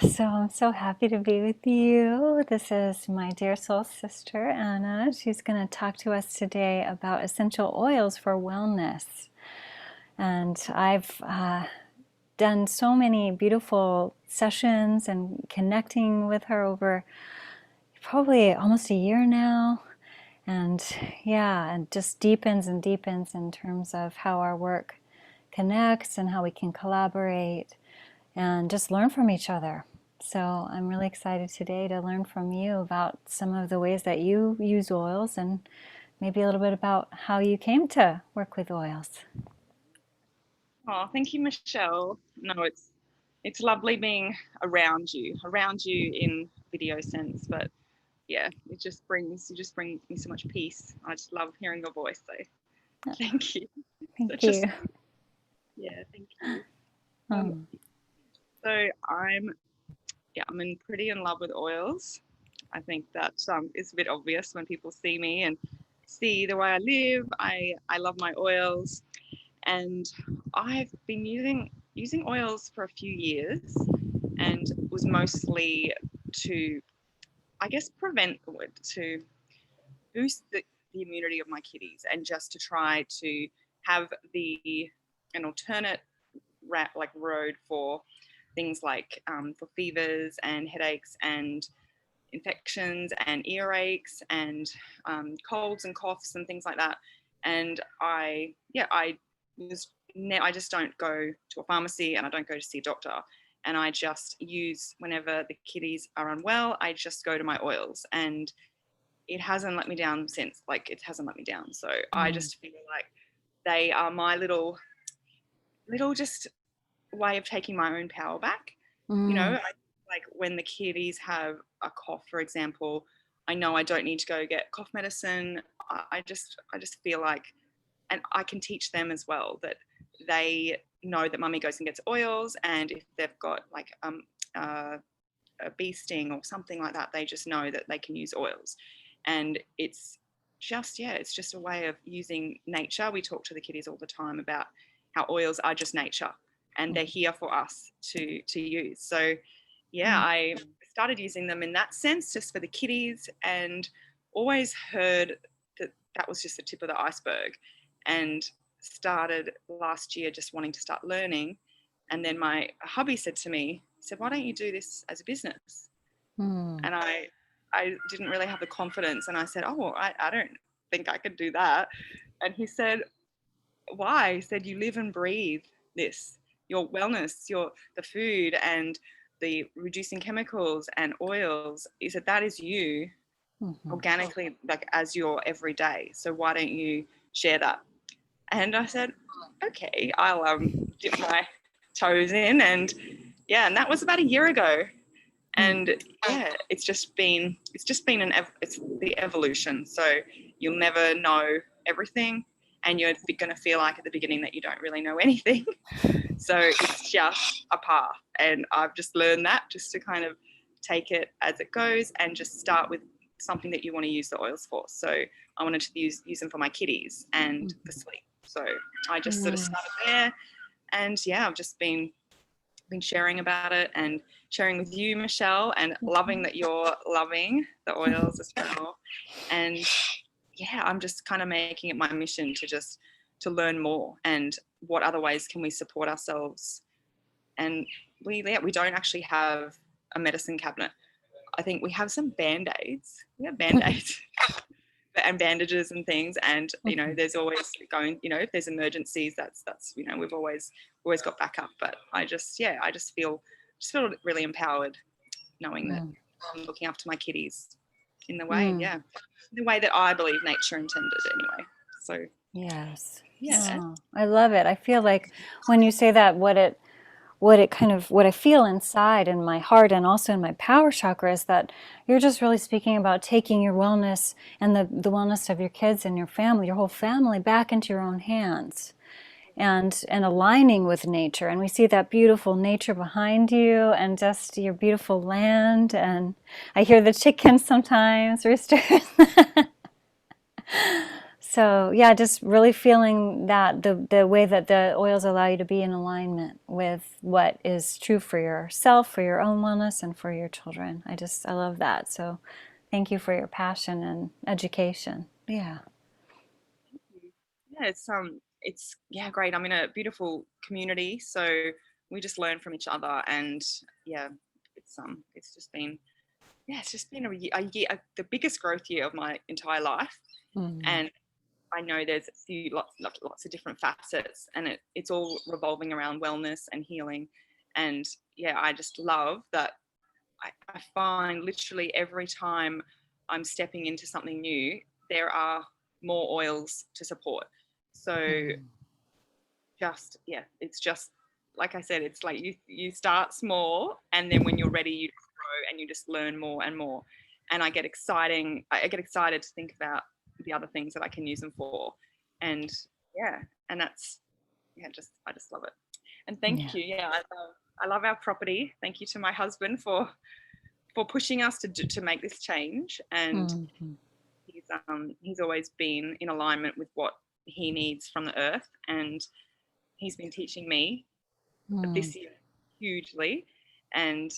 So I'm so happy to be with you. This is my dear soul sister, Anna. She's going to talk to us today about essential oils for wellness. And I've done so many beautiful sessions and connecting with her over probably almost a year now. And yeah, and just deepens and deepens in terms of how our work connects and how we can collaborate and just learn from each other. So I'm really excited today to learn from you about some of the ways that you use oils and maybe a little bit about how you came to work with oils. Oh, thank you, Michelle. No, it's lovely being around you in video sense, but yeah, you just bring me so much peace. I just love hearing your voice, so thank you. Thank Such a you. yeah, thank you. Um, Um, so I'm pretty in love with oils. I think that is a bit obvious when people see me and see the way I live. I love my oils, and I've been using oils for a few years, and was mostly to, I guess, to boost the immunity of my kitties, and just to try to have the an alternate road for things like for fevers and headaches and infections and earaches and colds and coughs and things like that. And was I just don't go to a pharmacy, and I don't go to see a doctor. And I just use, whenever the kitties are unwell, I just go to my oils, and it hasn't let me down since. Like, it hasn't let me down. So I mm, just feel like they are my little just way of taking my own power back. mm, Like when the kiddies have a cough, for example, I know I don't need to go get cough medicine. I just feel like, and I can teach them as well, that they know that mummy goes and gets oils, and if they've got like uh, a bee sting or something like that, they just know that they can use oils. And it's just a way of using nature. We talk to the kiddies all the time about how oils are just nature, and they're here for us to use. So yeah, mm, I started using them in that sense, just for the kiddies, and always heard that that was just the tip of the iceberg, and started last year just wanting to start learning. And then my hubby said to me, he said, "Why don't you do this as a business?" mm, And I didn't really have the confidence, and I said, "Oh, I don't think I could do that." And he said, "Why?" He said, "You live and breathe this. Your wellness, the food and the reducing chemicals and oils. He said that is you mhm, organically, like, as your everyday. So why don't you share that?" And I said, "Okay, I'll dip my toes in." And yeah, and that was about a year ago. mm, And yeah, it's just been it's the evolution. So you'll never know everything, and you're going to feel like at the beginning that you don't really know anything. So it's just a path, and I've just learned that, just to kind of take it as it goes, and just start with something that you want to use the oils for. So I wanted to use them for my kitties and for mhm, sleep. So I just sort of mm, started there, and yeah, I've just been sharing about it, and sharing with you, Michelle, and loving that you're loving the oils as well. And yeah, I'm just kind of making it my mission to learn more, and what other ways can we support ourselves. And we don't actually have a medicine cabinet. I think we have some band-aids. We have band-aids and bandages and things, and mhm, there's always going, if there's emergencies, that's we've always got backup. But I just feel really empowered, knowing that mm, I'm looking after my kitties in the way, mm. yeah, in the way that I believe nature intended anyway. So Yes. yeah. Oh, I love it. I feel like when you say that, what I feel inside in my heart and also in my power chakra is that you're just really speaking about taking your wellness and the wellness of your kids and your family, your whole family back into your own hands and aligning with nature. And we see that beautiful nature behind you and just your beautiful land. And I hear the chickens sometimes, roosters. So yeah, just really feeling that the way that the oils allow you to be in alignment with what is true for yourself, for your own wellness, and for your children. I love that. So thank you for your passion and education. Yeah. Yeah, it's yeah, great. I'm in a beautiful community, so we just learn from each other, and yeah, it's just been it's just been a year, the biggest growth year of my entire life, Mm. and I know there's a few lots of different facets, and it's all revolving around wellness and healing, and yeah, I just love that. I find literally every time I'm stepping into something new, there are more oils to support. So Mm. just yeah, it's just like I said, it's like you start small, and then when you're ready, you just grow and you just learn more and more. And I get excited to think about the other things that I can use them for, and yeah, and that's yeah, I just love it. And thank Yeah. you. Yeah, I love our property. Thank you to my husband for pushing us to make this change. And Mm. he's always been in alignment with what he needs from the earth, and he's been teaching me Mm. this year hugely. And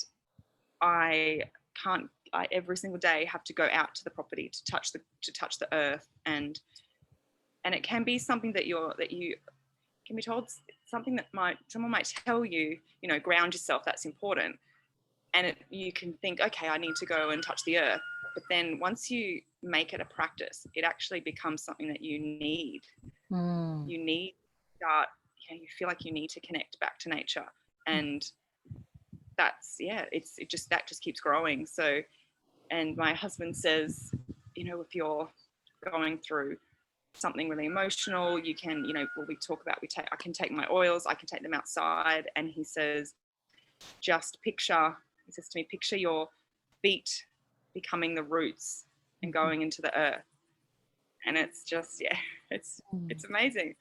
I can't. I every single day have to go out to the property to touch the earth, and it can be something that you can be told, something that someone might tell you, ground yourself. That's important, and you can think, okay, I need to go and touch the earth. But then once you make it a practice, it actually becomes something that you need. Mm. You need to start. You feel like you need to connect back to nature, and that's that just keeps growing. So, and my husband says, if you're going through something really emotional, you can, we talk about, I can take my oils, I can take them outside. And he says, he says to me, picture your feet becoming the roots and going into the earth. And it's just, it's amazing.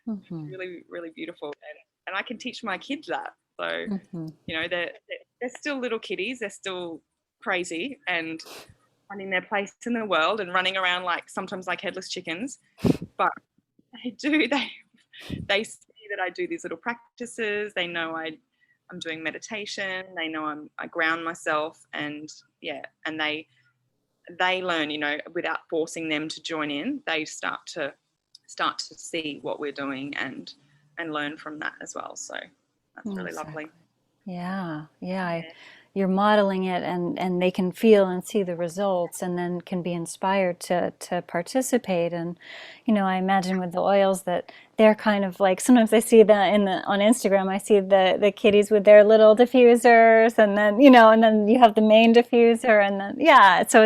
Mm-hmm. Really, really beautiful. And I can teach my kids that. So, Mm-hmm. they're still little kiddies. They're still crazy and finding their place in the world and running around sometimes like headless chickens. But they see that I do these little practices. They know I'm doing meditation. They know I ground myself, and and they learn, without forcing them to join in. They start to see what we're doing and learn from that as well. So that's really lovely. Exactly. Yeah, yeah. Yeah. You're modeling it, and they can feel and see the results, and then can be inspired to participate. And I imagine with the oils that they're kind of like, sometimes I see that on Instagram. I see the kitties with their little diffusers, and then and then you have the main diffuser, and then so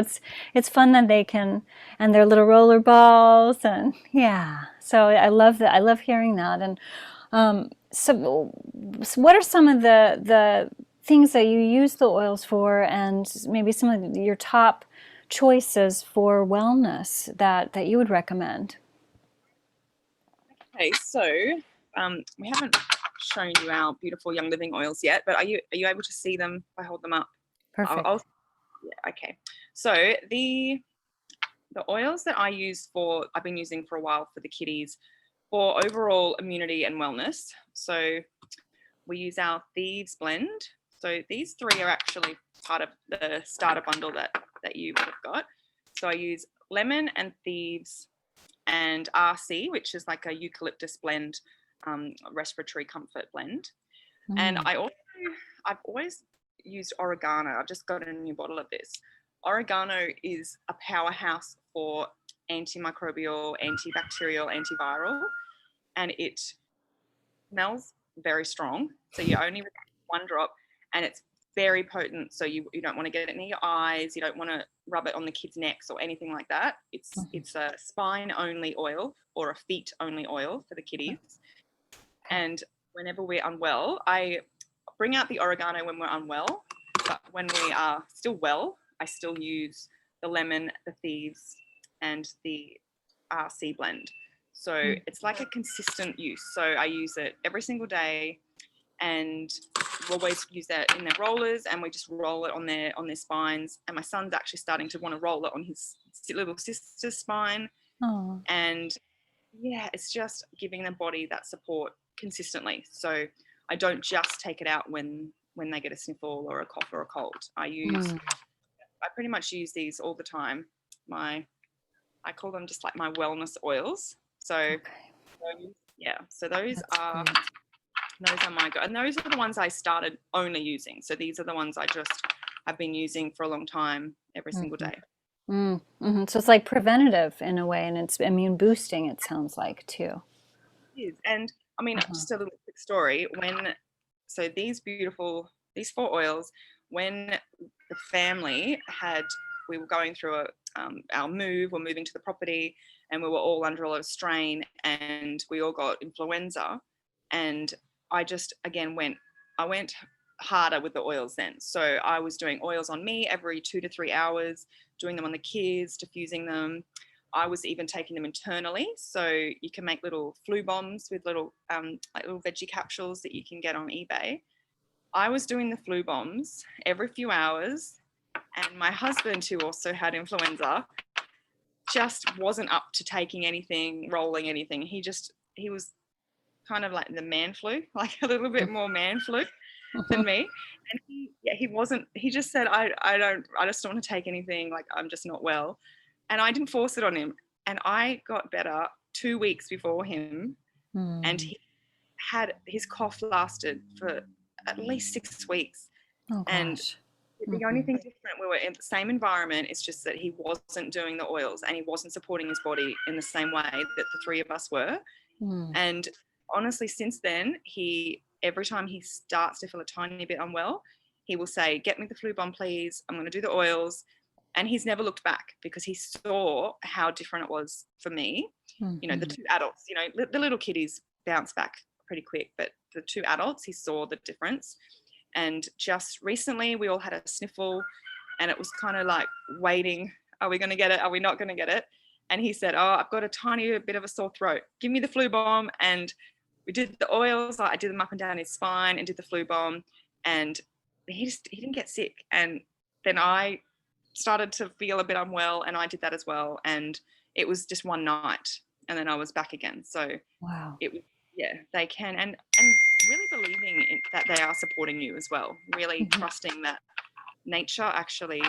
it's fun that they can, and their little roller balls, and So I love that. I love hearing that. And so what are some of the things that you use the oils for, and maybe some of your top choices for wellness that you would recommend? Okay, so we haven't shown you our beautiful Young Living oils yet, but are you able to see them if I hold them up? Perfect. Yeah, okay. So the oils that I've been using for a while for the kitties for overall immunity and wellness. So we use our Thieves blend. So these three are actually part of the starter bundle that you would have got. So I use lemon and Thieves and RC, which is like a eucalyptus blend, respiratory comfort blend. And Mm. I've always used oregano. I've just got a new bottle of this. Oregano is a powerhouse for antimicrobial, antibacterial, antiviral, and it smells very strong. So you only require one drop, and it's very potent. So you don't want to get it near your eyes. You don't want to rub it on the kids' necks or anything like that. It's a spine only oil or a feet only oil for the kiddies. Okay. And whenever we're unwell, I bring out the oregano when we're unwell, but when we are still well, I still use the lemon, the Thieves, and the RC blend. So Mm. it's like a consistent use. So I use it every single day, and we always use that in their rollers, and we just roll it on their spines. And my son's actually starting to want to roll it on his little sister's spine. Oh. And yeah, it's just giving the body that support consistently. So I don't just take it out when they get a sniffle or a cough or a cold. I pretty much use these all the time. I call them just like my wellness oils. So Okay, yeah, so those that's are great. my go, and those are the ones I started only using. So these are the ones I just have been using for a long time, every single Mm-hmm. day. So it's like preventative in a way, and it's immune boosting, it sounds like, too. It is. And I mean, Uh-huh. just a little quick story. So these four oils, when the family we were going through our move, we're moving to the property, and we were all under a lot of strain, and we all got influenza. And I just, again, I went harder with the oils then. So I was doing oils on me every 2 to 3 hours, doing them on the kids, diffusing them. I was even taking them internally. So you can make little flu bombs with like little veggie capsules that you can get on eBay. I was doing the flu bombs every few hours, and my husband, who also had influenza, just wasn't up to taking anything, rolling anything. He was kind of like the man flu, like a little bit more man flu than me. And he wasn't. He just said, I just don't want to take anything. Like, I'm just not well. And I didn't force it on him. And I got better 2 weeks before him, and Mm. he had his cough lasted for at least 6 weeks. Oh And gosh. the only Hmm. thing different, we were in the same environment. It's just that he wasn't doing the oils and he wasn't supporting his body in the same way that the three of us were. Mm. And honestly, since then, every time he starts to feel a tiny bit unwell, he will say, "Get me the flu bomb, please. I'm going to do the oils." And he's never looked back because he saw how different it was for me. You know, the Hmm. two adults, the little kiddies bounce back pretty quick, but the two adults, he saw the difference. And just recently, we all had a sniffle, and it was kind of like waiting. Are we going to get it? Are we not going to get it? And he said, "Oh, I've got a tiny bit of a sore throat. Give me the flu bomb." And we did the oils. I did them up and down his spine and did the flu bomb. And he didn't get sick. And then I started to feel a bit unwell, and I did that as well. And it was just one night, and then I was back again. So Wow. it was, yeah, they can. And really believing that they are supporting you as well, really Hmm. trusting that nature actually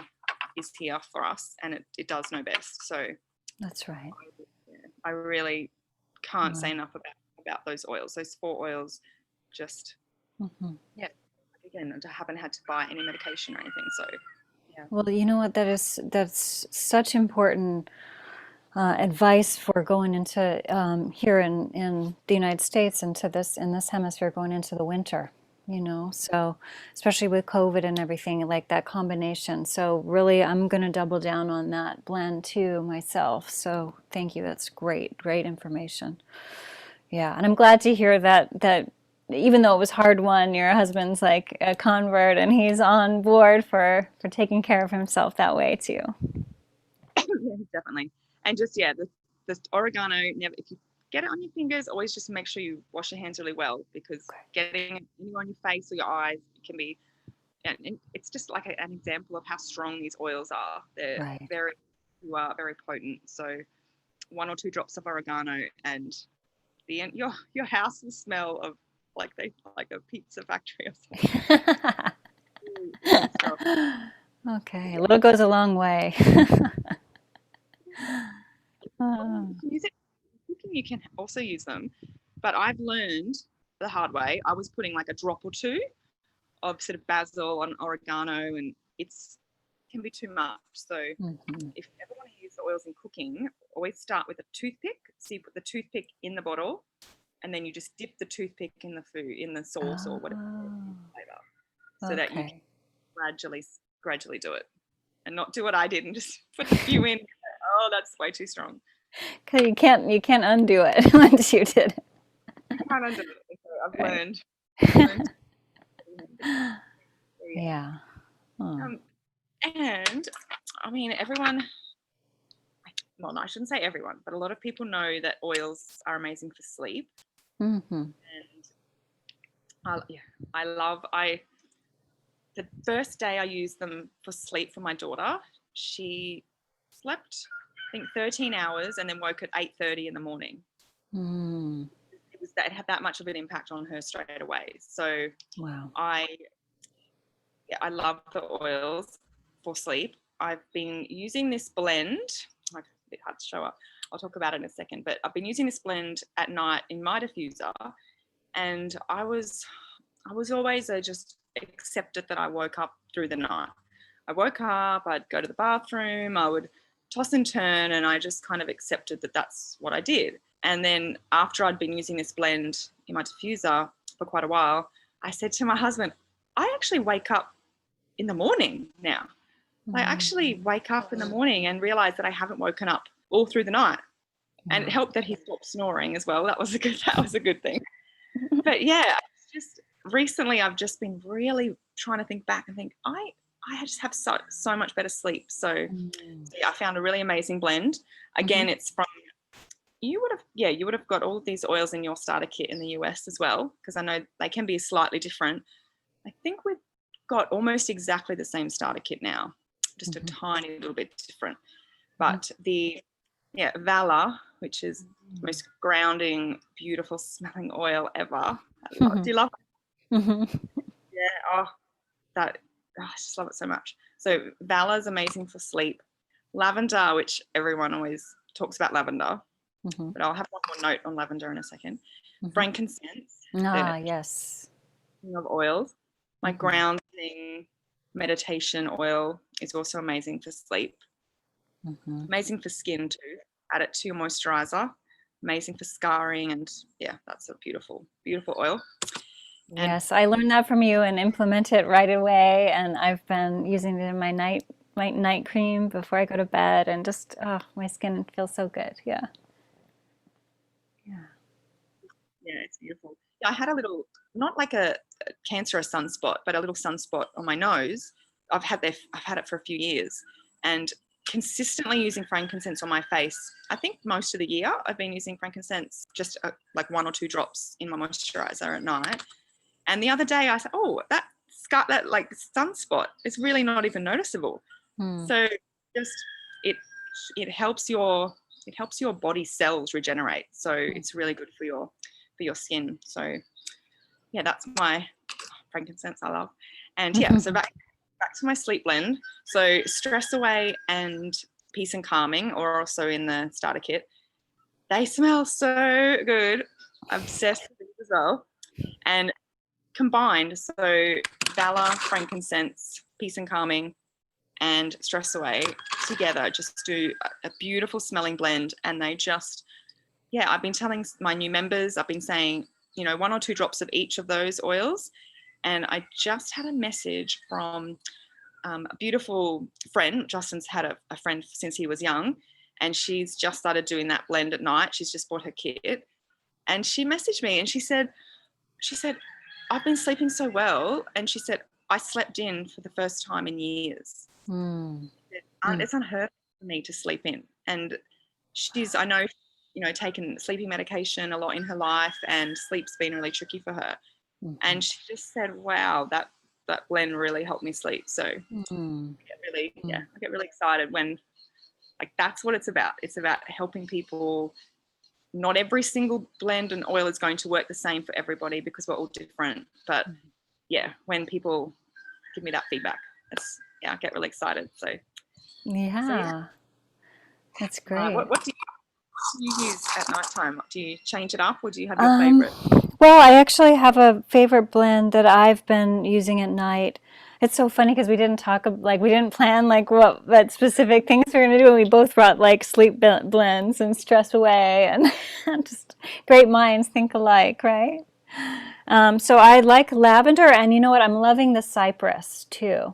is here for us, and it does know best. So That's right. I really can't say Wow. enough about those oils, those four oils. Just, Hmm. yeah, again, I haven't had to buy any medication or anything. So yeah, Well, you know what? That's such important advice for going into here in the United States into this in this hemisphere going into the winter. So especially with COVID and everything, like that combination. So really, I'm going to double down on that blend too myself. So thank you. That's great, great information. Yeah, and I'm glad to hear that even though it was hard won, your husband's like a convert and he's on board for taking care of himself that way too. yeah, definitely. And just, yeah, the oregano. Never, if you get it on your fingers, always just make sure you wash your hands really well, because getting it anywhere on your face or your eyes, it can be. And it's just like an example of how strong these oils are. They're Right. very, you are very potent. So one or two drops of oregano, and your house will smell of like a pizza factory or something. Really, really strong. Okay, a little goes a long way. You can use it in cooking. You can also use them, but I've learned the hard way. I was putting like a drop or two of sort of basil and oregano, and it's can be too much. So Mhm. if you ever want to use the oils in cooking, always start with a toothpick. So you put the toothpick in the bottle, and then you just dip the toothpick in the food, in the sauce or whatever Oh, flavor, so that you can okay. gradually do it, and not do what I did and just put a few in. Oh, that's way too strong. 'Cause you can't undo it once you did it, You can't undo it. So I've right? learned. I've learned to so yeah. Yeah. Oh. And I mean, everyone. Well, no, I shouldn't say everyone, but a lot of people know that oils are amazing for sleep. Hmm. And yeah, I the first day I used them for sleep for my daughter, she slept I think 13 hours and then woke at 8:30 in the morning. Mm. It was that it had that much of an impact on her straight away. So Wow. I love the oils for sleep. I've been using this blend. It's a bit hard to show up. I'll talk about it in a second. But I've been using this blend at night in my diffuser, and I was always just accepted that I woke up through the night. I woke up, I'd go to the bathroom, I would toss and turn, and I just kind of accepted that that's what I did. And then after I'd been using this blend in my diffuser for quite a while, I said to my husband, I actually wake up in the morning now. I actually wake up in the morning and realize that I haven't woken up all through the night. And it Wow. helped that he stopped snoring as well. That was a good thing. But yeah, it's just recently I've just been really trying to think back and think I just have so much better sleep. So yeah, I found a really amazing blend. Again, it's from you would have got all of these oils in your starter kit in the US as well, because I know they can be slightly different. I think we've got almost exactly the same starter kit now, just a tiny little bit different. But the Valor, which is the most grounding, beautiful smelling oil ever. Do you love it? Yeah. I just love it so much. So Valor is amazing for sleep. Lavender, which everyone always talks about lavender, but I'll have one more note on lavender in a second. Frankincense, Ah, yes. of oils. My grounding meditation oil is also amazing for sleep. Amazing for skin too. Add it to your moisturizer. Amazing for scarring, and yeah, that's a beautiful, beautiful oil. And Yes, I learned that from you and implement it right away. And I've been using it in my night cream before I go to bed, and just my skin feels so good. Yeah. Yeah. yeah, it's beautiful. Yeah, I had a little, not like a cancerous sunspot, but a little sunspot on my nose. I've had it for a few years, and consistently using frankincense on my face. I think most of the year I've been using frankincense, just like 1 or 2 drops in my moisturizer at night. And the other day I said, oh, that like sunspot is really not even noticeable. So just it it helps your body cells regenerate. So it's really good for your skin. So yeah, that's my frankincense I love. And yeah, so back to my sleep blend. So Stress Away and Peace and Calming are also in the starter kit. They smell so good. I'm obsessed with these as well. And combined, so Valor, frankincense, Peace and Calming, and Stress Away together just do a beautiful smelling blend. And they just, yeah, I've been telling my new members, I've been saying, 1 or 2 drops of each of those oils. And I just had a message from a beautiful friend. Justin's had a friend since he was young, and she's just started doing that blend at night. She's just bought her kit, and she messaged me and she said, I've been sleeping so well. And she said, I slept in for the first time in years. It's unheard of for me to sleep in. And I know, taken sleeping medication a lot in her life, and sleep's been really tricky for her. And she just said, wow, that blend really helped me sleep. So I get really excited when, like, that's what it's about. It's about helping people. Not every single blend and oil is going to work the same for everybody because we're all different. But yeah, when people give me that feedback, I get really excited. So Yeah, that's great. what do you use at nighttime? Do you change it up, or do you have your Um, favorite? well, I actually have a favorite blend that I've been using at night. It's so funny because we didn't plan like what specific things we're gonna do, and we both brought like sleep blends and Stress Away, and just great minds think alike, right? So I like lavender, and you know what? I'm loving the cypress too.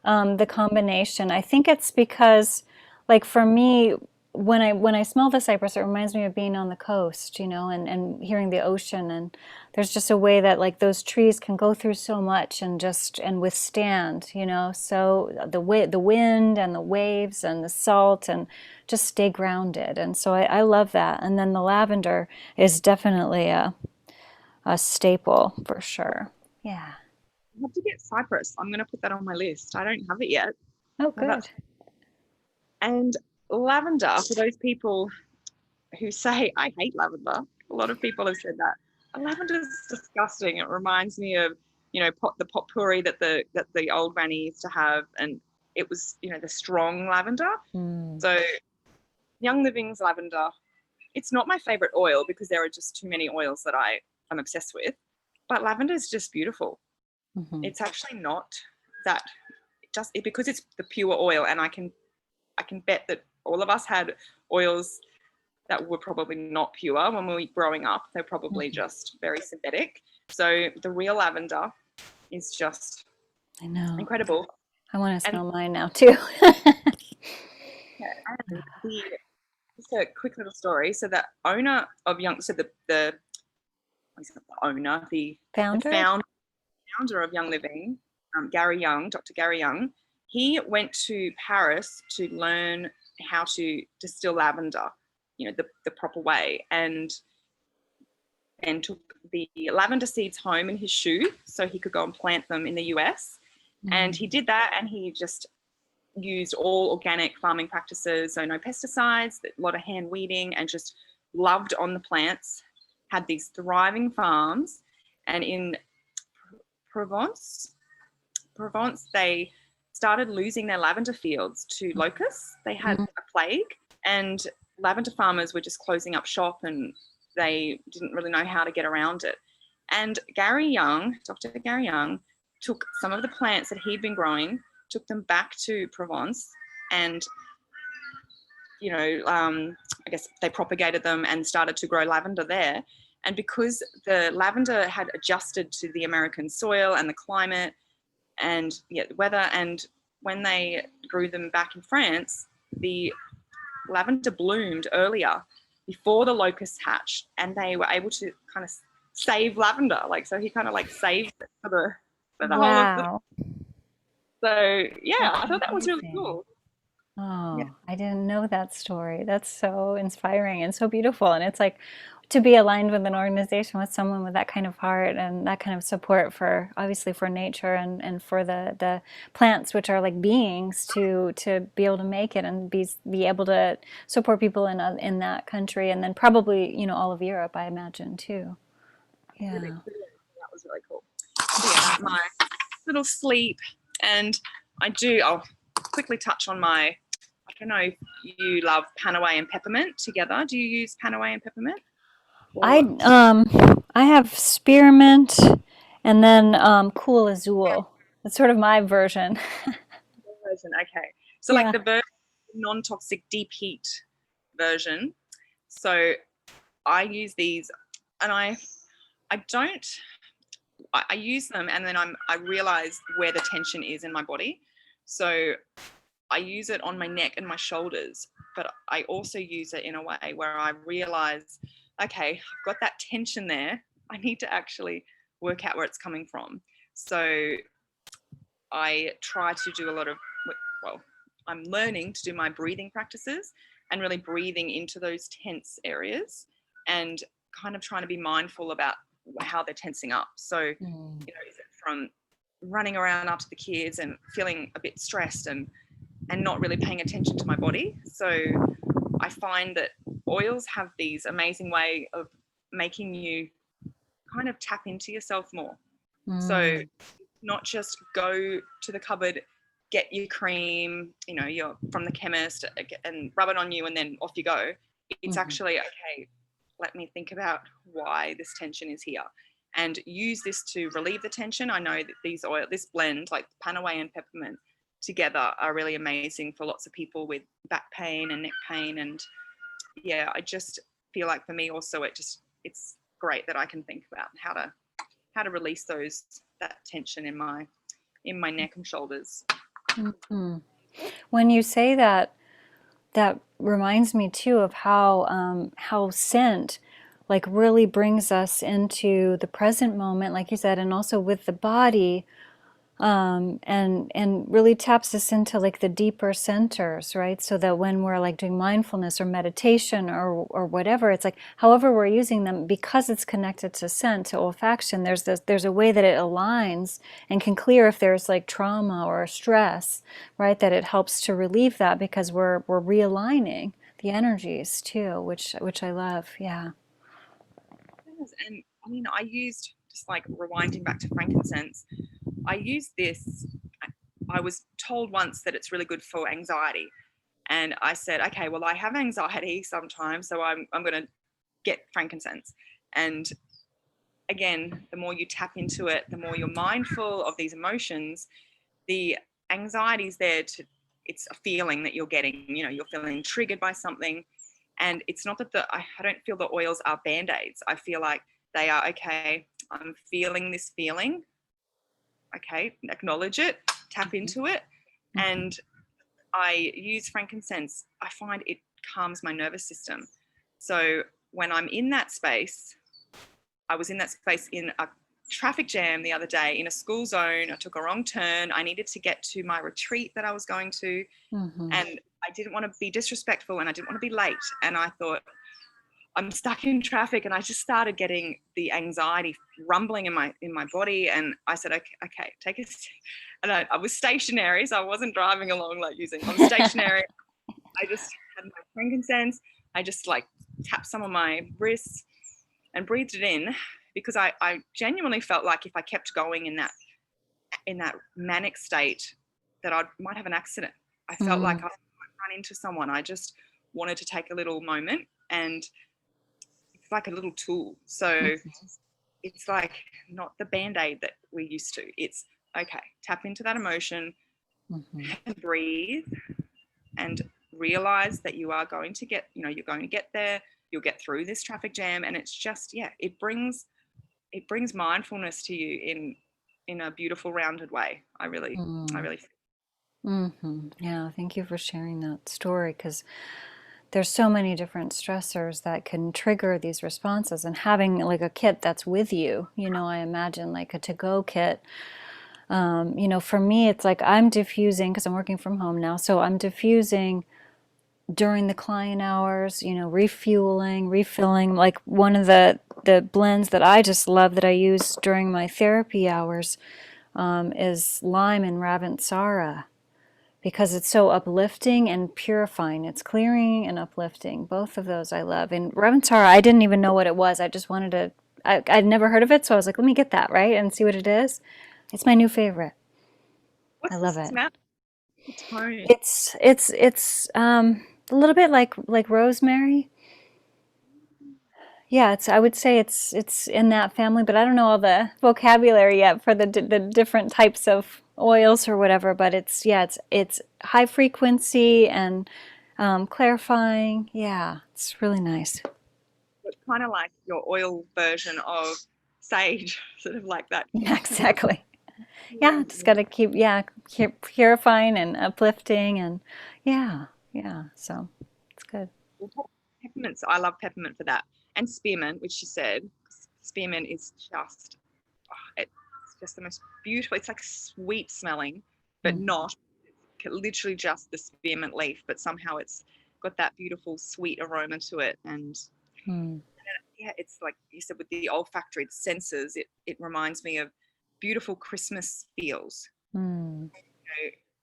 The combination. I think it's because, like for me, when I smell the cypress, it reminds me of being on the coast, and hearing the ocean. And there's just a way that like those trees can go through so much and withstand, So the wind and the waves and the salt and just stay grounded. And so I love that. And then the lavender is definitely a staple for sure. Yeah. I have to get cypress. I'm going to put that on my list. I don't have it yet. Oh, So good. and lavender, for those people who say I hate lavender. A lot of people have said that. Lavender is disgusting. It reminds me of, the potpourri that the old granny used to have, and it was, the strong lavender. Mm. So Young Living's lavender, it's not my favorite oil because there are just too many oils that I'm obsessed with. But lavender is just beautiful. Mm-hmm. It's actually not that, because it's the pure oil, and I can bet that all of us had oils that were probably not pure when we were growing up. They're probably just very synthetic. So the real lavender is just I know. incredible. I want to And smell mine now too. yeah, and just a quick little story. So the owner of Young, so the he's not the owner, the Founder? founder of Young Living, Gary Young, Dr. Gary Young, he went to Paris to learn how to distill lavender, the proper way, and took the lavender seeds home in his shoe so he could go and plant them in the US. And he did that, and he just used all organic farming practices, so no pesticides, a lot of hand weeding, and just loved on the plants, had these thriving farms. And in Provence, they started losing their lavender fields to locusts. They had a plague, and lavender farmers were just closing up shop, and they didn't really know how to get around it. And Gary Young, Dr. Gary Young, took some of the plants that he'd been growing, took them back to Provence, and I guess they propagated them and started to grow lavender there. And because the lavender had adjusted to the American soil and the climate and weather, and when they grew them back in France, the lavender bloomed earlier before the locusts hatched, and they were able to kind of save lavender. So he kind of saved it for the whole of the. Wow. So yeah, That's I thought that was really amazing. cool. Yeah. Oh, I didn't know that story. That's so inspiring and so beautiful. And it's like to be aligned with an organization with someone with that kind of heart and that kind of support for obviously for nature and for the plants, which are like beings to be able to make it and be able to support people in that country and then probably, all of Europe, I imagine too. Yeah. That was really cool. Yeah, my little sleep, and I'll quickly touch on my. I don't know if you love Panaway and peppermint together. Do you use Panaway and peppermint? I have spearmint and then cool azul. That's sort of my version. Version, okay. So Yeah. the non-toxic deep heat version. So I use these, and I don't. I use them, and then I realize where the tension is in my body. So I use it on my neck and my shoulders, but I also use it in a way where I realize, okay, I've got that tension there. I need to actually work out where it's coming from. So I try to do a lot of, I'm learning to do my breathing practices and really breathing into those tense areas and kind of trying to be mindful about how they're tensing up. So, is it from running around after the kids and feeling a bit stressed and not really paying attention to my body? So I find that oils have these amazing way of making you kind of tap into yourself more. So not just go to the cupboard, get your cream, you're from the chemist and rub it on you and then off you go. It's actually, okay, let me think about why this tension is here and use this to relieve the tension. I know that this blend, like Panaway and peppermint, together are really amazing for lots of people with back pain and neck pain. And yeah, I just feel like for me also, it's great that I can think about how to release that tension in my neck and shoulders. When you say that, that reminds me too of how scent like really brings us into the present moment, like you said, and also with the body, and really taps us into like the deeper centers, right? So that when we're like doing mindfulness or meditation or whatever, it's like however we're using them, because it's connected to scent, to olfaction, there's a way that it aligns and can clear if there's like trauma or stress, right? That it helps to relieve that because we're realigning the energies too, which I love. Yeah. And I mean, I used, just like rewinding back to frankincense, I used this. I was told once that it's really good for anxiety. And I said, okay, well, I have anxiety sometimes, so I'm going to get frankincense. And again, the more you tap into it, the more you're mindful of these emotions, the anxiety is there to, it's a feeling that you're getting, you know, you're feeling triggered by something. And it's not that I don't feel the oils are band-aids. I feel like they are, okay, I'm feeling this feeling. Okay, acknowledge it, tap into it. And I use frankincense. I find it calms my nervous system. So when I'm in that space, I was in that space in a traffic jam the other day in a school zone. I took a wrong turn. I needed to get to my retreat that I was going to. Mm-hmm. And I didn't want to be disrespectful and I didn't want to be late. And I thought, I'm stuck in traffic, and I just started getting the anxiety rumbling in my body. And I said, okay, take a seat. And I was stationary, so I wasn't driving along like I'm stationary. I just had my frankincense. I just like tapped some of my wrists and breathed it in, because I genuinely felt like if I kept going in that manic state, that I might have an accident. I felt like I might run into someone. I just wanted to take a little moment, and it's like a little tool. So it's like not the band-aid that we're used to. It's okay, tap into that emotion, and breathe, and realize that you are going to get, you're going to get there. You'll get through this traffic jam. And it's just, it brings mindfulness to you in a beautiful, rounded way. I really Yeah, thank you for sharing that story, because there's so many different stressors that can trigger these responses, and having like a kit that's with you, I imagine like a to-go kit. For me, it's like I'm diffusing because I'm working from home now. So I'm diffusing during the client hours, refueling, refilling. Like one of the blends that I just love that I use during my therapy hours is lime and Ravensara, because it's so uplifting and purifying. It's clearing and uplifting. Both of those I love. And Ravensara, I didn't even know what it was. I just wanted to, I'd never heard of it, so I was like, let me get that, right? And see what it is. It's my new favorite. I love it. smell? Tone. It's a little bit like rosemary. Yeah, I would say it's in that family, but I don't know all the vocabulary yet for the different types of oils or whatever. But it's high frequency and clarifying. Yeah, it's really nice. It's kind of like your oil version of sage, sort of like that. Yeah, exactly. Yeah, just got to keep purifying and uplifting, and yeah. So it's good. Peppermints, I love peppermint for that, and spearmint, which you said. Spearmint is just, it's just the most beautiful. It's like sweet smelling, but not literally just the spearmint leaf, but somehow it's got that beautiful sweet aroma to it. And it's like you said, with the olfactory senses, it reminds me of beautiful Christmas feels.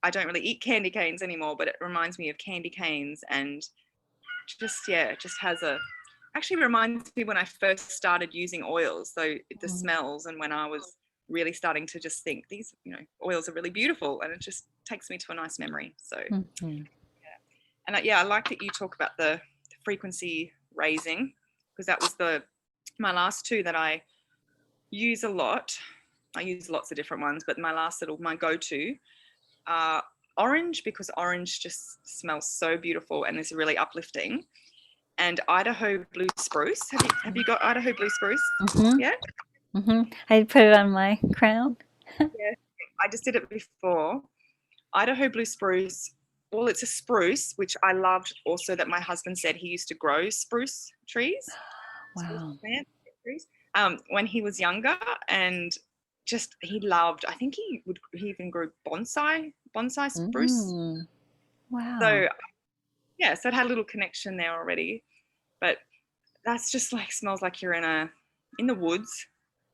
I don't really eat candy canes anymore, but it reminds me of candy canes, and it just has actually reminds me when I first started using oils. So the smells, and when I was really starting to just think these, oils are really beautiful, and it just takes me to a nice memory. So, and I like that you talk about the frequency raising, because that was my last two that I use a lot. I use lots of different ones, but my go-to are orange, because orange just smells so beautiful and is really uplifting. And Idaho blue spruce. Have you got Idaho blue spruce? Yeah. I put it on my crown. Yeah, I just did it before. Idaho blue spruce. Well, it's a spruce, which I loved also, that my husband said he used to grow spruce trees. Wow. Trees, when he was younger, and just he loved. I think he even grew bonsai spruce. Wow. So so it had a little connection there already. But that's just like, smells like you're in the woods.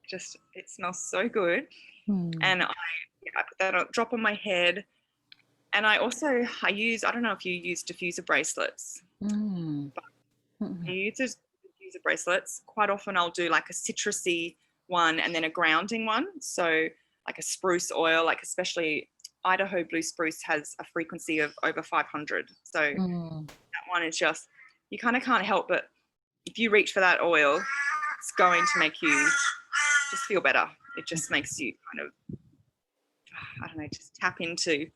Just, it smells so good. And I put that drop on my head. And I don't know if you use diffuser bracelets. Mm. I use diffuser bracelets. Quite often I'll do like a citrusy one and then a grounding one. So like a spruce oil, like especially Idaho blue spruce has a frequency of over 500. So Mm. that one is just, you kind of can't help but if you reach for that oil, it's going to make you just feel better. It just makes you kind of, I don't know, just tap into,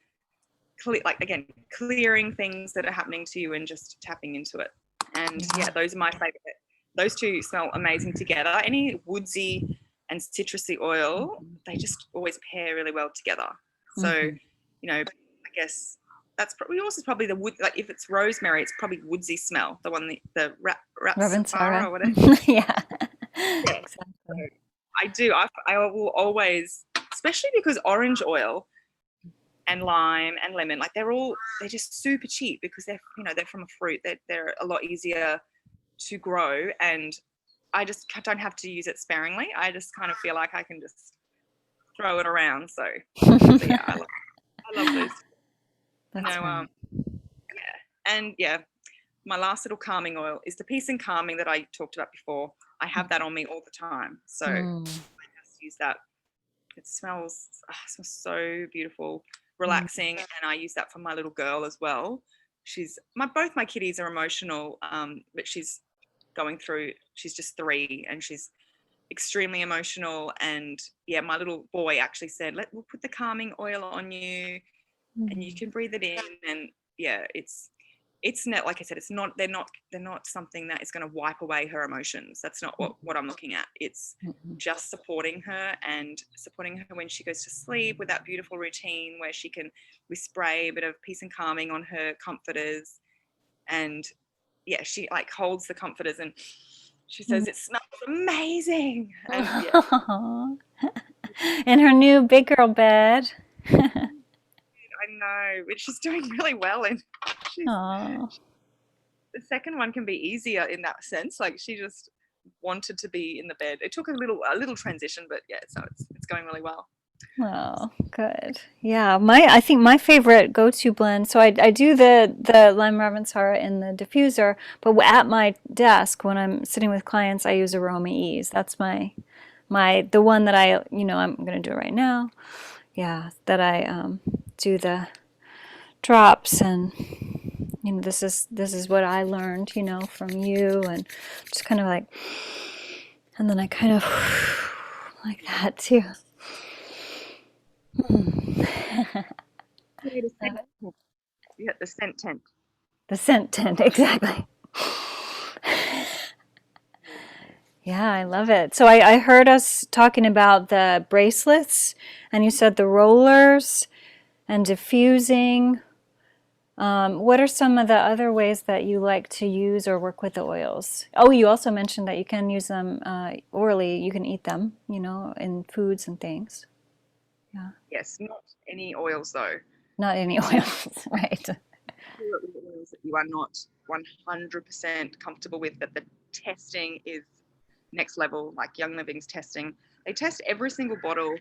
like again, clearing things that are happening to you and just tapping into it. And yeah, those are my favorite. Those two smell amazing together. Any woodsy and citrusy oil, they just always pair really well together. So, you know, I guess that's probably also probably the wood. Like if it's rosemary, it's probably woodsy smell. The one, the Rapsara Ravensara. or whatever. Yeah. Yeah. So Exactly. I do. I will always, especially because orange oil and lime and lemon, like they're just super cheap because they're from a fruit. They're a lot easier to grow, and I just don't have to use it sparingly. I just kind of feel like I can just throw it around. So yeah, I love those. That's right. Yeah, and yeah, my last little calming oil is the peace and calming that I talked about before. I have that on me all the time, so I just use that. It smells so beautiful, relaxing, and I use that for my little girl as well. Both my kitties are emotional, but she's going through. She's just 3, and she's extremely emotional. And yeah, my little boy actually said, we'll put the calming oil on you, and you can breathe it in. And yeah, it's not, like I said, it's not, they're not something that is going to wipe away her emotions. That's not what I'm looking at. It's just supporting her and supporting her when she goes to sleep with that beautiful routine where we spray a bit of peace and calming on her comforters. And yeah, she like holds the comforters and she says, it smells amazing. And yeah. In her new big girl bed. I know, but she's doing really well. And Oh. the second one can be easier in that sense. Like she just wanted to be in the bed. It took a little transition, but yeah, so it's going really well. Oh, good. Yeah, I think my favorite go-to blend. So I do the lime ravensara in the diffuser, but at my desk when I'm sitting with clients, I use Aroma Ease. That's the one that I'm gonna do it right now. Yeah, that I do the drops, and this is what I learned from you, and just kind of like, and then I kind of like that too. You get the scent tent. The scent tent, exactly. Yeah, I love it. So I heard us talking about the bracelets, and you said the rollers and diffusing. What are some of the other ways that you like to use or work with the oils? Oh, you also mentioned that you can use them orally. You can eat them, in foods and things. Yeah. Yes, not any oils though. Not any oils, right? Oils that you are not 100% comfortable with, that the testing is next level, like Young Living's testing. They test every single bottle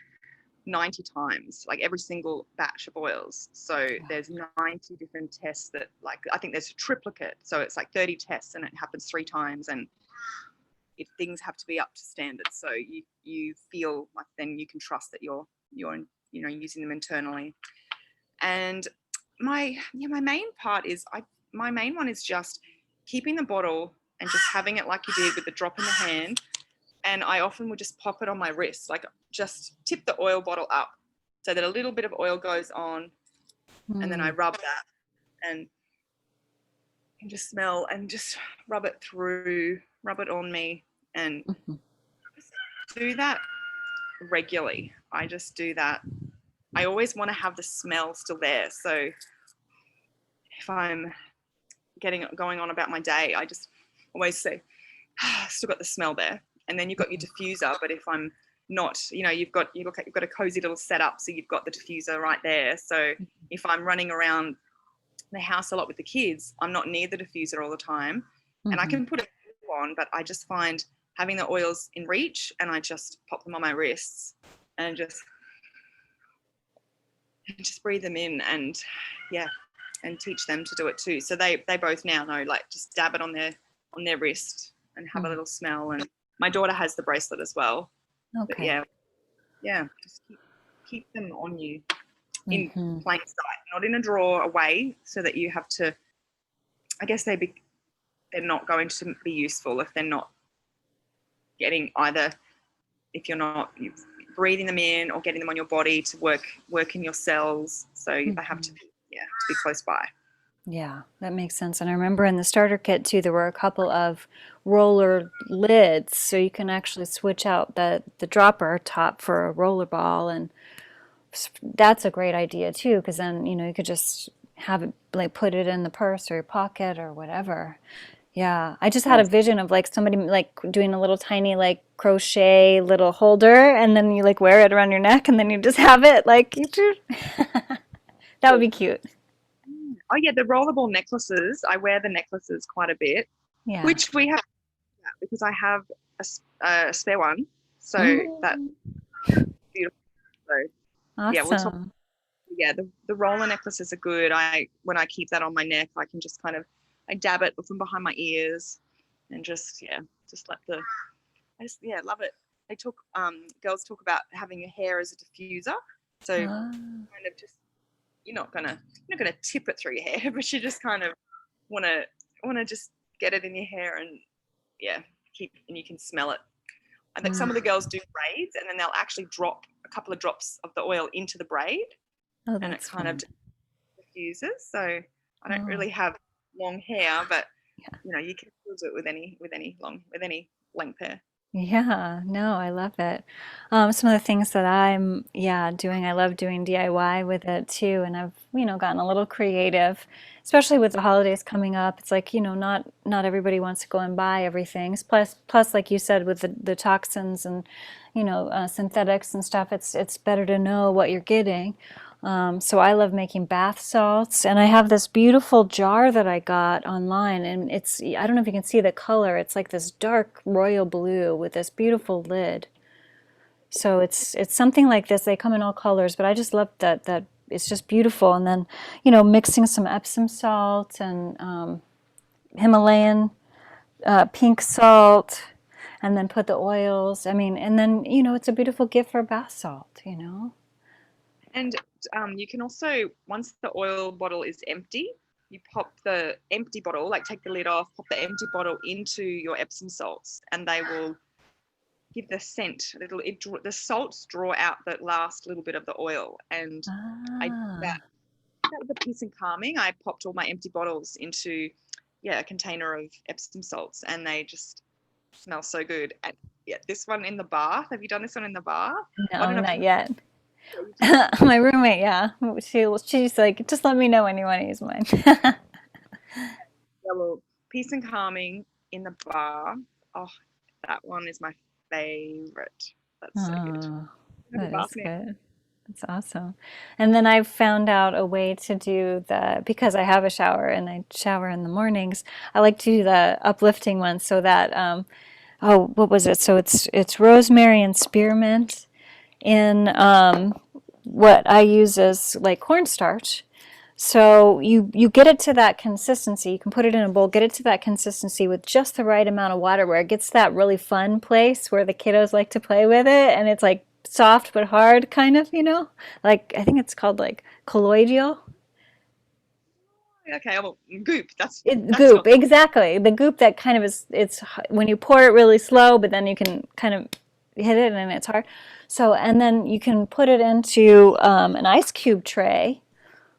90 times, like every single batch of oils. So there's 90 different tests that, like, I think there's a triplicate. So it's like 30 tests and it happens 3 times. And if things have to be up to standard, so you feel like then you can trust that you're using them internally. And my main part is my main one is just keeping the bottle and just having it like you did with the drop in the hand. And I often would just pop it on my wrist, like just tip the oil bottle up so that a little bit of oil goes on, and then I rub that and just smell and just rub it on me, and do that regularly. I just do that. I always want to have the smell still there. So if I'm going on about my day, I just always say, still got the smell there. And then you've got your diffuser. But if I'm not, you've got a cozy little setup, so you've got the diffuser right there. So if I'm running around the house a lot with the kids, I'm not near the diffuser all the time, and I can put it on, but I just find having the oils in reach, and I just pop them on my wrists and just breathe them in, and yeah, and teach them to do it too. So they both now know, like, just dab it on their wrist and have a little smell. And my daughter has the bracelet as well. Okay. But yeah, just keep them on you in plain sight, not in a drawer away, so that you have to, I guess they're not going to be useful if they're not getting, either if you're not breathing them in or getting them on your body to work in your cells. So they have to be close by. Yeah, that makes sense. And I remember in the starter kit too, there were a couple of roller lids, so you can actually switch out the dropper top for a roller ball, and that's a great idea too, because then you could just have it, like, put it in the purse or your pocket or whatever. Yeah, I just had a vision of like somebody like doing a little tiny like crochet little holder, and then you like wear it around your neck, and then you just have it like that would be cute. Oh yeah, the rollerball necklaces. I wear the necklaces quite a bit, which we have because I have a spare one. So that's beautiful. So awesome. Yeah, we'll talk. Yeah, the roller necklaces are good. When I keep that on my neck, I can just I dab it from behind my ears, and just let love it. They talk girls talk about having your hair as a diffuser. So kind of just you're not gonna tip it through your hair, but you just kind of wanna just get it in your hair and and you can smell it. I think some of the girls do braids, and then they'll actually drop a couple of drops of the oil into the braid, and it kind of diffuses. So I don't really have long hair, but you can still do it with any length hair. Yeah, no, I love it. Some of the things that I'm, doing, I love doing DIY with it too, and I've, gotten a little creative, especially with the holidays coming up. It's like, not everybody wants to go and buy everything. Plus, like you said, with the toxins and, synthetics and stuff, it's better to know what you're getting. So I love making bath salts, and I have this beautiful jar that I got online, and I don't know if you can see the color. It's like this dark royal blue with this beautiful lid. So it's something like this. They come in all colors, but I just love that it's just beautiful. And then, mixing some Epsom salt and Himalayan pink salt, and then put the oils. I mean, and then, it's a beautiful gift for bath salt, And you can also, once the oil bottle is empty, you pop the empty bottle, like take the lid off, pop the empty bottle into your Epsom salts, and they will give the scent. The salts draw out the last little bit of the oil. And I did that was a peace and calming. I popped all my empty bottles into a container of Epsom salts, and they just smell so good. And this one in the bath. Have you done this one in the bath? No, not yet. My roommate, she's like, just let me know when you want to use mine. Well, peace and calming in the bath. Oh, that one is my favorite. That's so good. That is good. That's awesome. And then I've found out a way to do because I have a shower and I shower in the mornings, I like to do the uplifting one, so that, what was it? So it's rosemary and spearmint in what I use is like cornstarch. So you get it to that consistency. You can put it in a bowl, get it to that consistency with just the right amount of water, where it gets that really fun place where the kiddos like to play with it, and it's like soft but hard, kind of, like, I think it's called like colloidal. Okay, well, goop. That's goop, exactly. The goop that kind of it's when you pour it really slow, but then you can kind of hit it and it's hard. So, and then you can put it into an ice cube tray,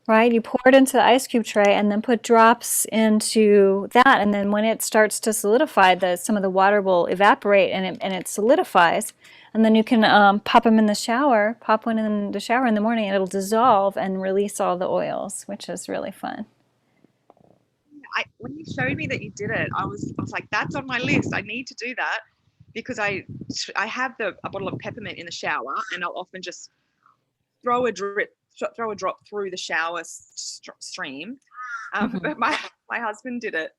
right? You pour it into the ice cube tray and then put drops into that. And then when it starts to solidify, some of the water will evaporate and it solidifies. And then you can pop them in the shower, pop one in the shower in the morning, and it'll dissolve and release all the oils, which is really fun. When you showed me that you did it, I was like, that's on my list. I need to do that, because I have a bottle of peppermint in the shower, and I'll often just throw a drop through the shower stream. But my husband did it.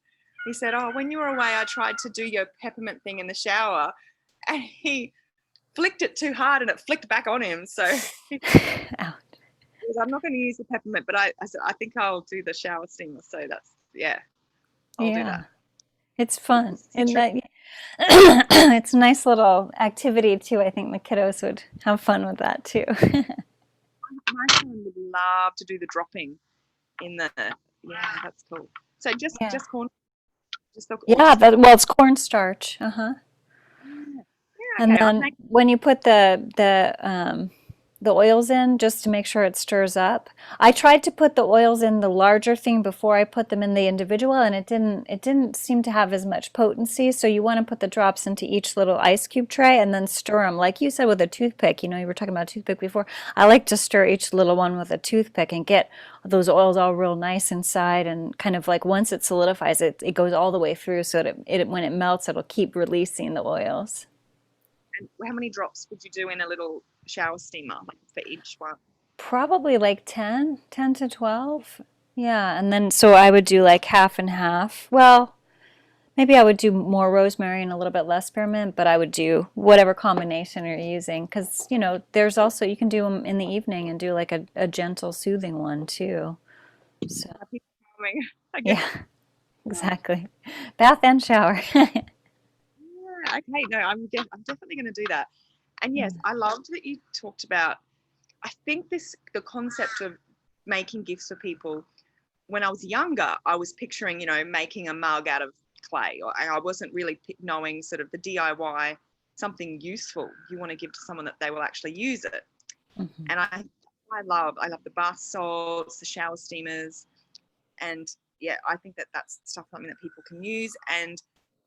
He said, "Oh, when you were away, I tried to do your peppermint thing in the shower, and he flicked it too hard, and it flicked back on him." So it because I'm not going to use the peppermint, but I think I'll do the shower steamer. So that's, yeah, I'll do Yeah, that. it's fun. And Citrus. that it's a nice little activity too. I think the kiddos would have fun with that too. My son would love to do the dropping in the, yeah, that's cool. So Yeah. just corn, just the, or Yeah, just the that corn. well, it's cornstarch. Uh-huh. Yeah, yeah, And okay. I've then made, when you put the oils in, just to make sure it stirs up. I tried to put the oils in the larger thing before I put them in the individual, and it didn't seem to have as much potency. So you want to put the drops into each little ice cube tray and then stir them, like you said with a toothpick. You know, you were talking about a toothpick before. I like to stir each little one with a toothpick and get those oils all real nice inside, and kind of like once it solidifies, it goes all the way through, so that it when it melts, it'll keep releasing the oils. and how many drops would you do in a little shower steamer, like for each one? Probably like 10 to 12. Yeah, and then so I would do like half and half. Well, maybe I would do more rosemary and a little bit less spearmint, but I would do whatever combination you're using, because, there's also, you can do them in the evening and do like a gentle, soothing one too. So, Happy farming. I guess. yeah, exactly. Bath and shower. Yeah, okay. No, I'm definitely going to do that. And yes, I loved that you talked about. I think the concept of making gifts for people. When I was younger, I was picturing, making a mug out of clay, or I wasn't really knowing sort of the DIY, something useful you want to give to someone that they will actually use it. Mhm. And I love the bath salts, the shower steamers, and yeah, I think that's stuff something that people can use, and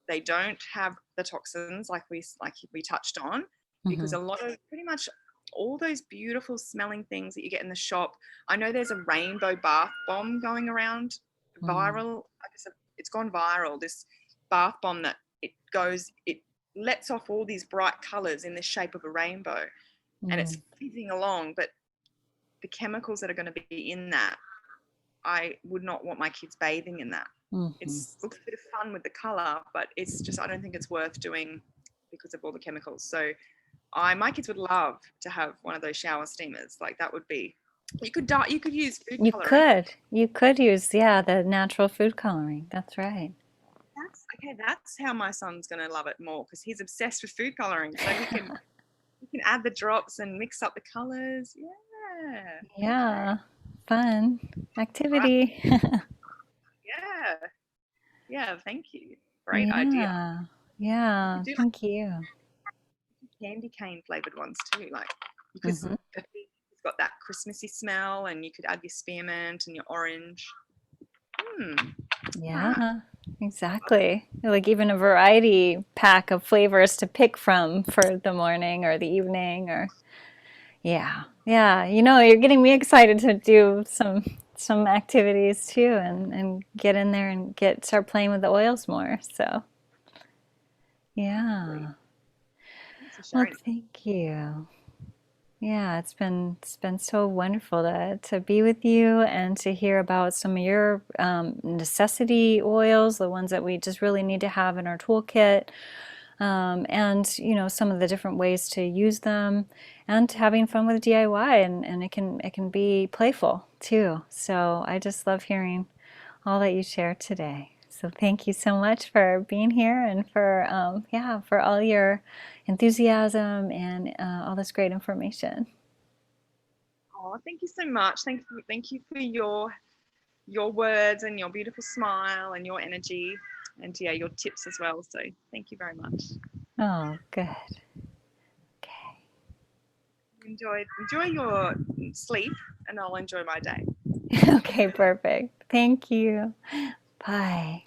they don't have the toxins like we touched on, because Mhm. a lot of pretty much all those beautiful smelling things that you get in the shop. I know there's a rainbow bath bomb going around Mhm. viral. I guess it's gone viral. This bath bomb that it lets off all these bright colors in the shape of a rainbow, and it's Mhm. fizzing along. But the chemicals that are going to be in that, I would not want my kids bathing in that. It Mhm. looks a bit of fun with the color, but it's just, I don't think it's worth doing because of all the chemicals. So my kids would love to have one of those shower steamers. Like that would be, you could use food You coloring. could. You could use, yeah, the natural food coloring. That's right. That's okay. That's how my son's gonna love it more, because he's obsessed with food coloring. So he can add the drops and mix up the colors. Yeah. Okay. Yeah, fun All right. activity. Yeah. Yeah. Thank you. Great idea. Yeah, You could yeah, do like thank you. candy cane flavored ones too. Like, because Hmm. it's got that Christmassy smell, and you could add your spearmint and your orange. Hmm. All right. Yeah, exactly. Like even a variety pack of flavors to pick from for the morning or the evening or yeah. Yeah, you're getting me excited to do some activities too and get in there and start playing with the oils more. So, Lovely. yeah. Thanks for Well, sharing. thank you. Yeah, it's been so wonderful to be with you and to hear about some of your necessity oils, the ones that we just really need to have in our toolkit, and some of the different ways to use them, and having fun with DIY, and it can be playful too. So I just love hearing all that you shared today. So thank you so much for being here and for all your enthusiasm and all this great information. Oh, thank you so much. Thank you for your words and your beautiful smile and your energy, and yeah, your tips as well. So thank you very much. Oh, good. Okay. Enjoy your sleep, and I'll enjoy my day. Okay, perfect. Thank you. Bye.